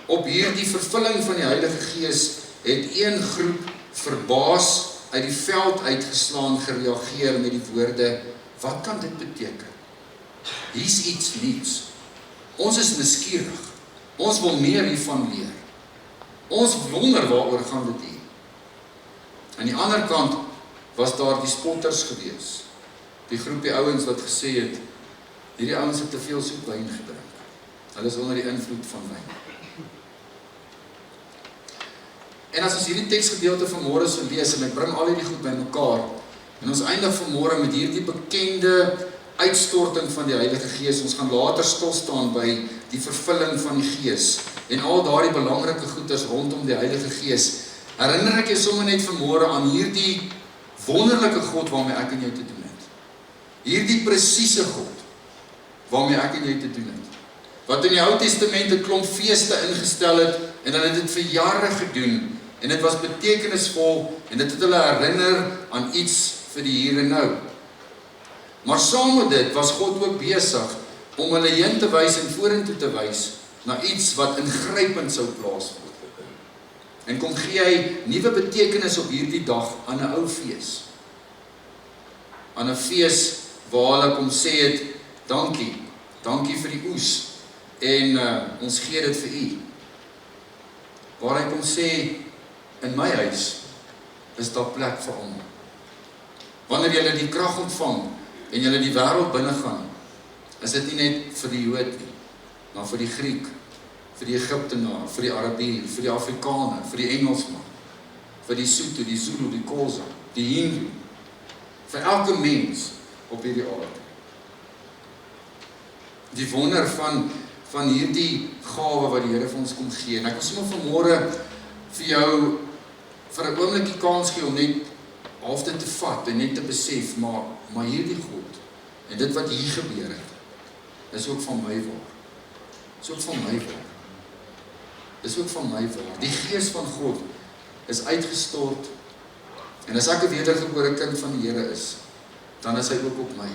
Op hierdie vervulling van die Heilige Gees het een groep verbaas uit die veld uitgeslaan gereageer met die woorde, wat kan dit beteken? Hier's iets nuuts. Ons is nuuskierig. Ons wil meer hiervan leer. Ons wonder waaroor gaan dit hier. Aan die ander kant was daar die spotters gewees. Die groepie ouens wat gesê het, hierdie ouens het te veel soet wyn gedrink. Hulle is onder die invloed van wyn. En as ons hierdie teksgedeelte vanmôre so lees, en ek bring al hierdie goed bymekaar, en ons eindig vanmôre met hierdie bekende uitstorting van die Heilige Gees, ons gaan later stilstaan by die vervulling van die Gees, en al daardie belangrike goedes rondom die Heilige Gees, herinner ek jy sommer net vanmôre aan hierdie wonderlike God waarmee ek en jy te doen het. Hierdie presiese God waarmee ek en jy te doen het. Wat in die Ou Testament 'n klomp feeste ingestel het, en hulle het dit vir jare gedoen, en dit was betekenisvol, en dit het hulle herinner aan iets vir die hier en nou. Maar saam met dit was God ook besig om hulle heen te wys en vorentoe te wys na iets wat ingrypend sou plaasvind. En kom gee hy nuwe betekenis op hierdie dag aan 'n ou fees. Aan 'n fees waar hulle kom sê het, dankie vir die oes, en ons gee dit vir u. Waar hy kom sê, in my huis is daar plek vir almal. Wanneer julle die krag ontvang en julle die wêreld binne gaan, is dit nie net vir die Jood nie, maar vir die Griek, vir die Egiptenaar, vir die Arabier, vir die Afrikaner, vir die Engelsman, vir die Sotho, die Zulu, die Xhosa, die Hindu, vir elke mens op hierdie aarde. Die wonder van hierdie gawe wat die Here vir ons kom gee. En ek wil sommer vanmôre vir jou vir 'n oombliekie kans gee om net half dit te vat en net te besef, maar hierdie God en dit wat hier gebeur het, is ook van my waar. Is ook van my waar. Is ook van my waar. Die Gees van God is uitgestort, en as ek 'n wedergebore kind van die Here is, dan is hy ook op my.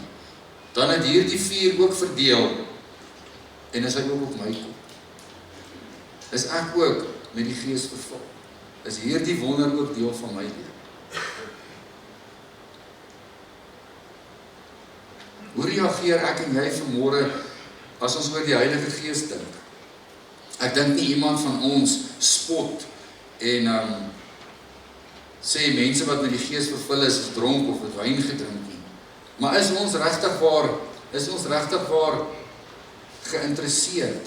Dan het hierdie vuur ook verdeel, en is hy ook op my kom. Is ek ook met die Gees vervul? Is hierdie wonder ook deel van my lewe? Hoe reageer ek en jy vanmôre as ons oor die Heilige Gees dink? Ek dink nie iemand van ons spot en sê mense wat met die Gees vervul is dronk of het wyn gedrink nie. Maar is ons regtig waar geïnteresseerd?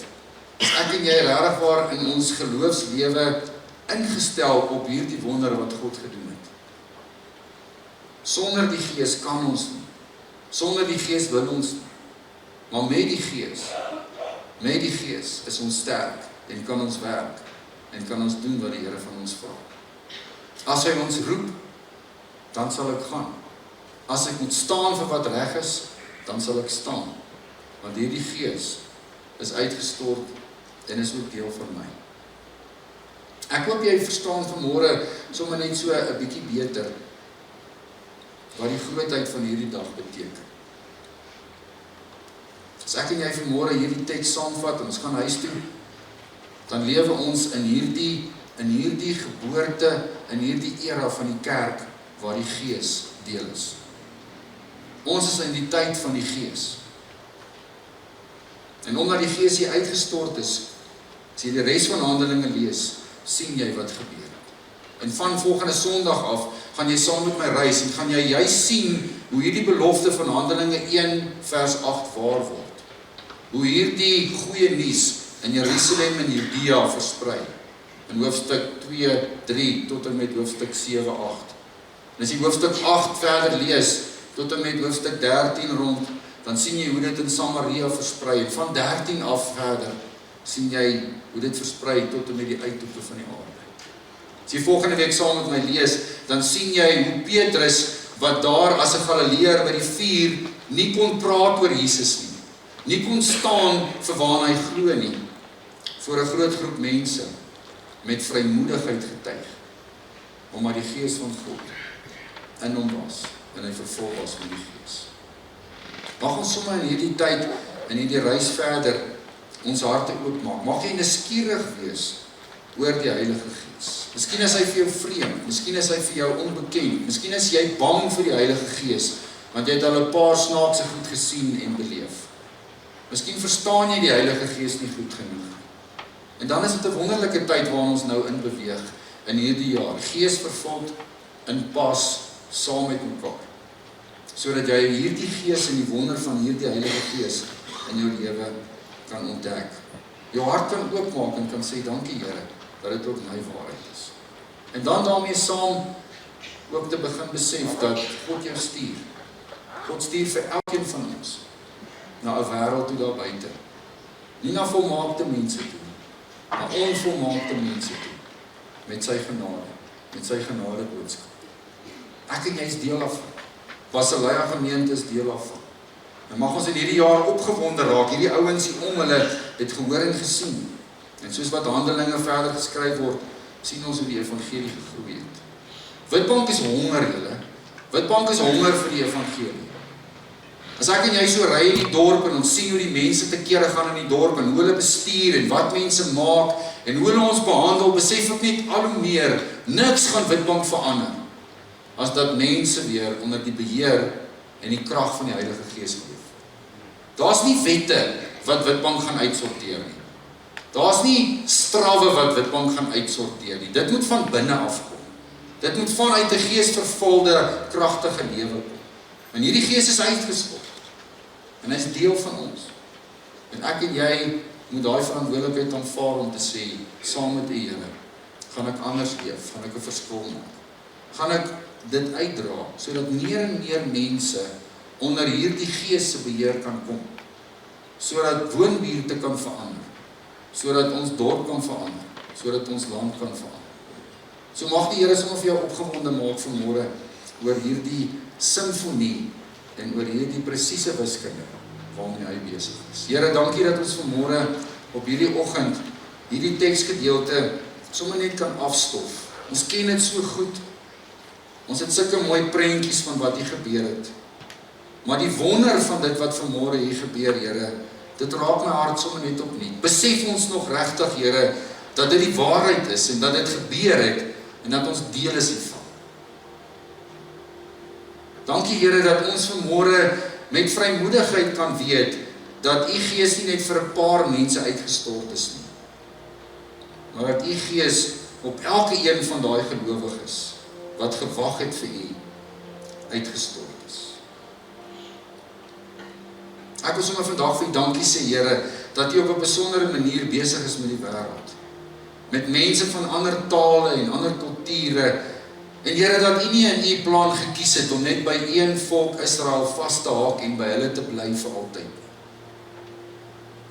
Is ek en jy regtig waar in ons geloofslewe ingestel op hierdie wonder wat God gedoen het? Sonder die Gees kan ons nie. Sonder die Gees wil ons nie. Maar met die Gees is ons sterk en kan ons werk en kan ons doen wat die Here van ons vra. As hy ons roep, dan sal ek gaan. As ek moet staan vir wat reg is, dan sal ek staan. Want hierdie Gees is uitgestort en is ook deel van my. Ek hoop jy verstaan vanmôre sommer net so 'n bietjie beter wat die grootheid van hierdie dag beteken. As ek en jy vanmôre hierdie teks saamvat en ons gaan huis toe, dan lewe ons in hierdie geboorte, in hierdie era van die kerk waar die Gees deel is. Ons is in die tyd van die Gees. En omdat die Gees hier uitgestort is, As jy die res van Handelinge lees, sien jy wat gebeur. En van volgende Sondag af, gaan jy saam met my reis, en gaan jy juist sien, hoe hierdie belofte van Handelinge 1 vers 8 waar word. Hoe hierdie goeie nuus in Jerusalem en Judea versprei. In hoofstuk 2, 3, tot en met hoofstuk 7, 8. En as jy hoofstuk 8 verder lees, tot en met hoofstuk 13 rond, dan sien jy hoe dit in Samaria versprei. En van 13 af verder, sien jy hoe dit versprei tot en met die uithoeke van die aarde. As jy volgende week saam met my lees, dan sien jy hoe Petrus, wat daar as 'n Galileër by die vuur, nie kon praat oor Jesus nie kon staan vir waarna hy glo nie, voor 'n groot groep mense, met vrymoedigheid getuig, omdat die Gees van God in hom was, en hy vervul was met die Gees. Mag ons sommer in hierdie tyd, in hierdie reis verder, ons harte oopmaak. Mag jy nuuskierig wees oor die Heilige Gees. Miskien is hy vir jou vreemd, miskien is hy vir jou onbekend, miskien is jy bang vir die Heilige Gees, want jy het al 'n paar snaakse goed gesien en beleef. Miskien verstaan jy die Heilige Gees nie goed genoeg. En dan is dit 'n wonderlike tyd waar ons nou in beweeg, in hierdie jaar, Gees vervuld in pas saam met mekaar, sodat jy hierdie Gees en die wonder van hierdie Heilige Gees in jou lewe kan ontdek. Jou hart kan oopmaak en kan sê, dankie Here, dat dit ook my waarheid is. En dan daarmee saam ook te begin besef dat God jou stuur. God stuur vir elkeen van ons na 'n wêreld toe daar buite. Nie na volmaakte mense toe, maar onvolmaakte mense toe, met sy genade boodskap. Ek en jy is deel daarvan. Basileia gemeente is deel daarvan. En mag ons in hierdie jaar opgewonde raak, hierdie ouens hier om hulle het gehoor en gesien. En soos wat Handelinge verder geskryf word, sien ons hoe die evangelie gegroei het. Witbank is honger, julle. Witbank is honger vir die evangelie. As ek en jy so ry in die dorp en ons sien hoe die mense te kere gaan in die dorp en hoe hulle bestuur en wat mense maak en hoe hulle ons behandel, besef ek net al hoe meer, niks gaan Witbank verander as dat mense weer onder die beheer en die krag van die Heilige Gees leef. Daar's nie wette wat Witbank gaan uitsorteer nie. Daar's nie strawwe wat Witbank gaan uitsorteer nie. Dit moet van binne afkom. Dit moet vanuit 'n geesvervulde, kragtige lewe kom. En hierdie Gees is uitgestort. En hy is deel van ons. En ek en jy moet daai verantwoordelikheid aanvaar om te sê, saam met die Here, gaan ek anders leef, gaan ek 'n verskil maak. Gaan ek dit uitdra, sodat meer en meer mense onder hierdie Gees se beheer kan kom. Sodat woonbuurte kan verander. Sodat ons dorp kan verander. Sodat ons land kan verander. So mag die Here sommer vir jou opgewonde maak vanmôre oor hierdie simfonie en oor hierdie presiese wiskunde waarmee hy besig is. Here, dankie dat ons vanmôre op hierdie oggend hierdie teksgedeelte sommer net kan afstof. Ons ken dit so goed. Ons het sulke mooi prentjies van wat hier gebeur het. Maar die wonder van dit wat vanmôre hier gebeur, Here, dit raak my hart sommer net opnuut. Besef ons nog regtig, Here, dat dit die waarheid is en dat dit gebeur het en dat ons deel is hiervan. Dankie, Here, dat ons vanmôre met vrymoedigheid kan weet dat U Gees nie net vir 'n paar mense uitgestort is nie, maar dat U Gees op elke een van daai gelowiges wat gewag het vir U uitgestort is. Ek wil sommer vandag vir U dankie sê, Here, dat U op 'n besondere manier besig is met die wêreld. Met mense van ander tale en ander kulture. En Here, dat U nie in U plan gekies het om net by een volk Israel vas te haak en by hulle te bly vir altyd.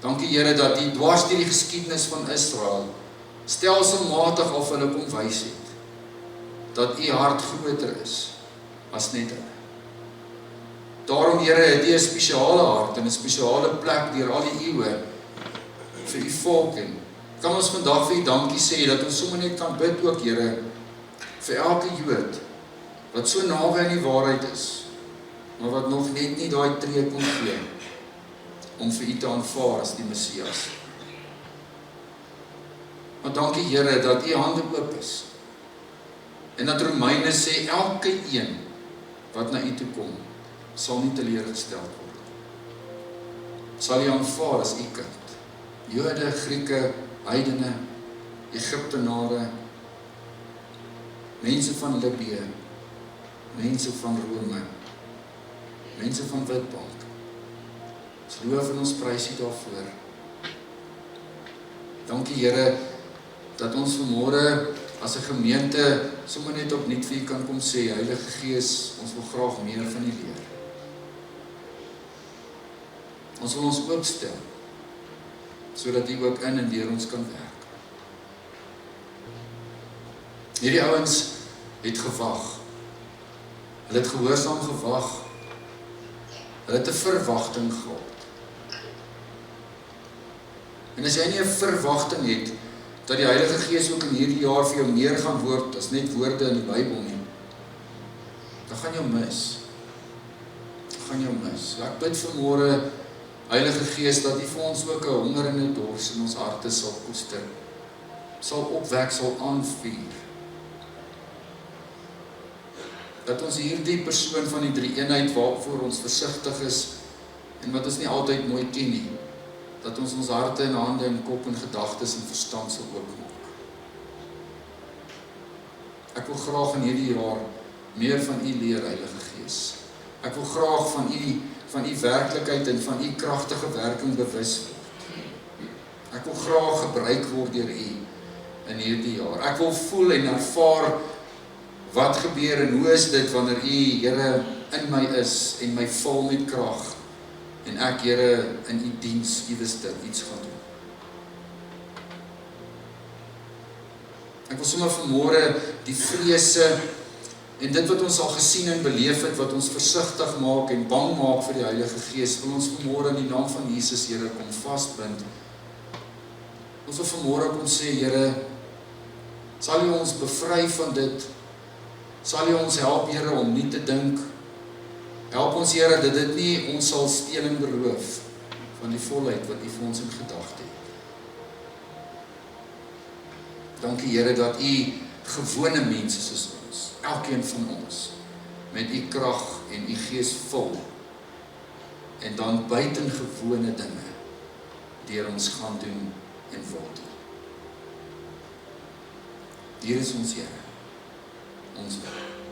Dankie, Here, dat U dwars deur die geskiedenis van Israel stelselmatig al vir hulle kom wys het dat U hart groter is as net hulle. Daarom, Here, het U 'n spesiale hart en 'n spesiale plek deur al die eeue vir U volk. En kan ons vandag vir U dankie sê dat ons sommer net kan bid ook, Here, vir elke Jood wat so naby aan die waarheid is, maar wat nog net nie daai tree kon gee om vir U te aanvaar as die Messias. Maar dankie, Here, dat U hande oop is. En dat Romeine sê, elke een wat na U toe kom, sal nie teleurgestel word. Sal U aanvaar as U kind. Jode, Grieke, heidene, Egiptenare, mense van Libië, mense van Rome, mense van Witbank. Ons loof en ons prys U daarvoor. Dankie Here, dat ons vanmôre as 'n gemeente sommer net opnuut vir U kan kom sê, Heilige Gees, ons wil graag meer van U leer. Ons wil ons oopstel, sodat U ook in en deur ons kan werk. Hierdie ouens het gewag. Hulle het gehoorsaam gewag. Hulle het 'n verwagting gehad. En as jy nie 'n verwagting het, dat die Heilige Gees ook in hierdie jaar vir jou meer gaan word, as net woorde in die Bybel nie, dan gaan jy mis. Ek bid vanmôre, Heilige Gees, dat U vir ons ook 'n honger en 'n dors in ons harte sal koester, sal opwek, sal aanvuur. Dat ons hierdie persoon van die drie-eenheid waarvoor ons versigtig is, en wat ons nie altyd mooi ken nie, dat ons harte en hande en kop en gedagtes en verstand sal oopmaak. Ek wil graag in hierdie jaar meer van U leer, Heilige Gees. Ek wil graag van U werklikheid en van U kragtige werking bewus word. Ek wil graag gebruik word deur U in hierdie jaar. Ek wil voel en ervaar wat gebeur en hoe is dit wanneer U, Here, in my is en my vul met krag en ek, Here, in U diens iewers iets gaan doen. Ek wil sommer vanmôre die vrese en dit wat ons al gesien en beleef het, wat ons versigtig maak en bang maak vir die Heilige Gees, wil ons vanmôre in die naam van Jesus, Here, kom vasbind. Ons wil vanmôre kom sê, Here, sal U ons bevry van dit? Sal U ons help, Here, om nie te dink? Help ons, Here, dat dit nie ons sal steel en beroof van die volheid wat U vir ons in gedagte het. Dankie, Here, dat U gewone mense soos ons, elkeen van ons, met U krag en U Gees vul, en dan buitengewone dinge deur ons gaan doen en wil doen. Hier is ons Here, ons wil.